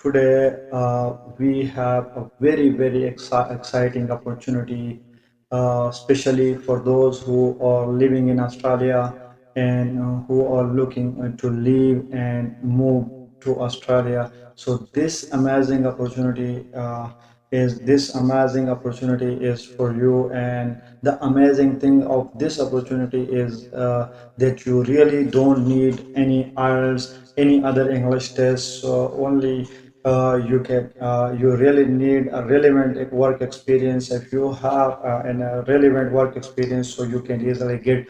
Today we have a very exciting opportunity, especially for those who are living in Australia and who are looking to live and move to Australia. So this amazing opportunity is for you, and the amazing thing of this opportunity is that you really don't need any IELTS, any other English test. So only you really need a relevant work experience. If you have a relevant work experience, so you can easily get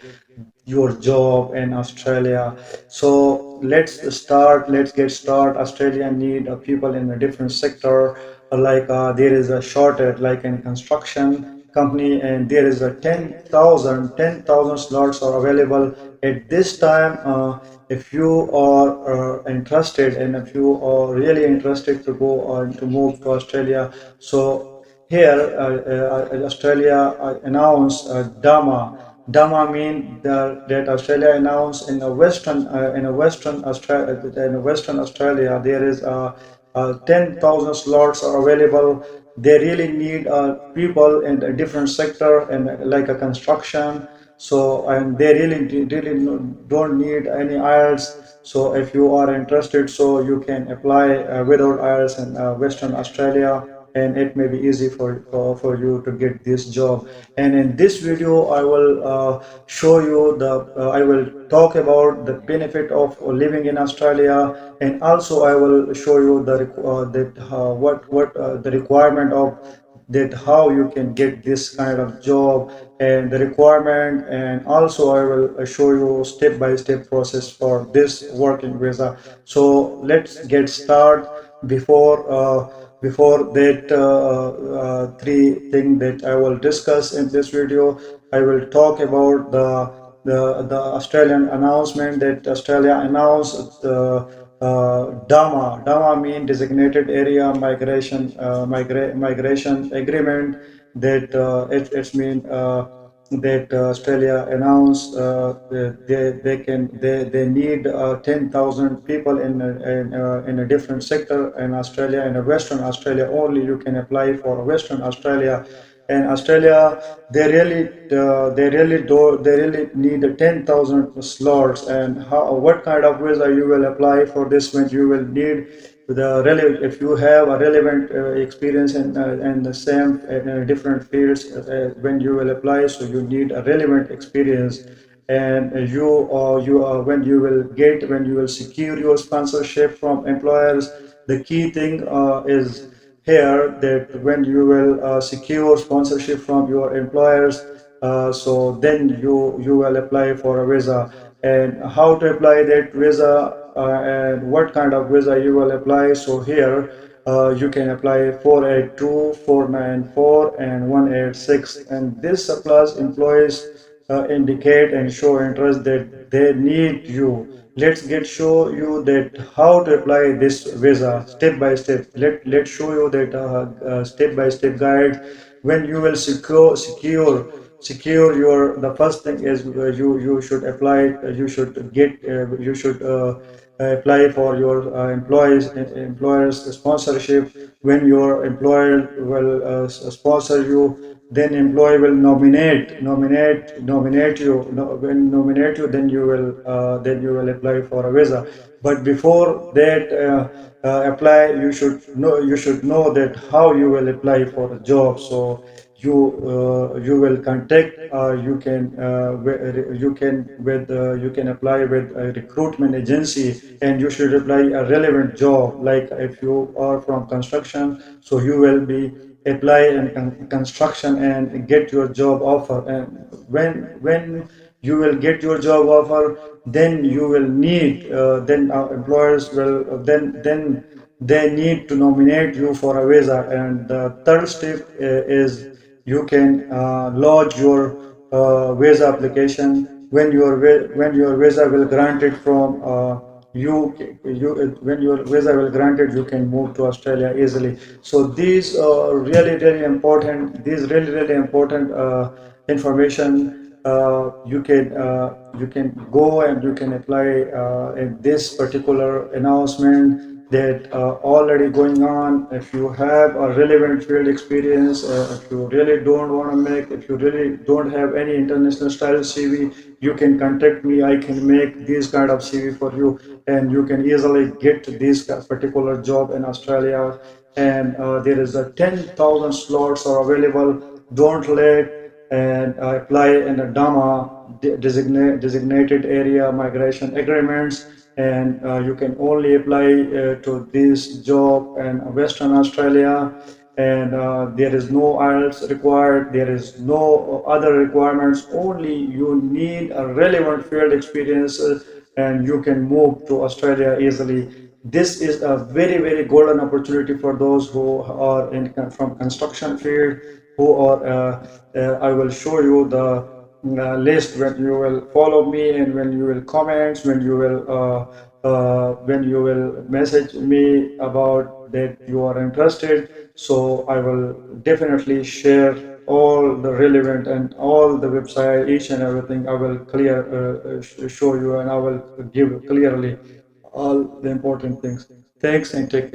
your job in Australia. So let's get started. Australia need people in a different sector. There is a shortage, like in construction company, and there is a 10,000 slots are available at this time. If you are interested, and if you are really interested to go on to move to Australia, so here Australia announced DAMA. DAMA mean that Australia announced in a Western Australia there is 10,000 slots are available. They really need people in a different sector, and like a construction. So and they really don't need any IELTS. So if you are interested, so you can apply without IELTS in Western Australia, and it may be easy for you to get this job. And in this video I will show you I will talk about the benefit of living in Australia, and also I will show you the requirement of that, how you can get this kind of job and the requirement, and also I will show you step by step process for this working visa. So let's get started. Before that, three things that I will discuss in this video. I will talk about the Australian announcement that Australia announced the DAMA. DAMA mean designated area migration agreement. That it's mean that Australia announced they need 10,000 people in a different sector in Australia. In a Western Australia only you can apply for Western Australia. And Australia, they really need 10,000 slots. And what kind of visa you will apply for this? When you will need if you have a relevant experience in the same different fields, when you will apply, so you need a relevant experience. And when you will secure your sponsorship from employers, the key thing is here that when you will secure sponsorship from your employers, so then you will apply for a visa. And how to apply that visa, and what kind of visa you will apply. So here you can apply 482, 494, and 186, and this applies employees indicate and show interest that they need you. Let's get show you that how to apply this visa step by step. Let's show you that step by step guide. When you will secure your, the first thing is you should apply, you should apply for your employers sponsorship. When your employer will sponsor you, then employee will nominate you. When nominate you, then you will apply for a visa. But before that apply, you should know that how you will apply for a job. So you will contact, you can apply with a recruitment agency, and you should apply a relevant job. Like if you are from construction, so you will be apply in construction and get your job offer. And when you will get your job offer, then you will need then our employers will then they need to nominate you for a visa. And the third step is you can lodge your visa application. When your visa will granted from when your visa will granted, you can move to Australia easily. So these are really important. These really important information. You can go and you can apply in this particular announcement. that already going on. If you have a relevant field experience, if you really don't want to make, if you really don't have any international style CV, you can contact me. I can make this kind of CV for you, and you can easily get this particular job in Australia. And there is a 10,000 slots are available. Don't let and apply in a DAMA designated area migration agreements, and you can only apply to this job in Western Australia, and there is no IELTS required, there is no other requirements, only you need a relevant field experience, and you can move to Australia easily. This is a very very golden opportunity for those who are in from construction field, who are I will show you the list when you will follow me, and when you will comment, when you will message me about that you are interested. So I will definitely share all the relevant and all the website, each and everything. I will show you, and I will give clearly all the important things. Thanks and take care.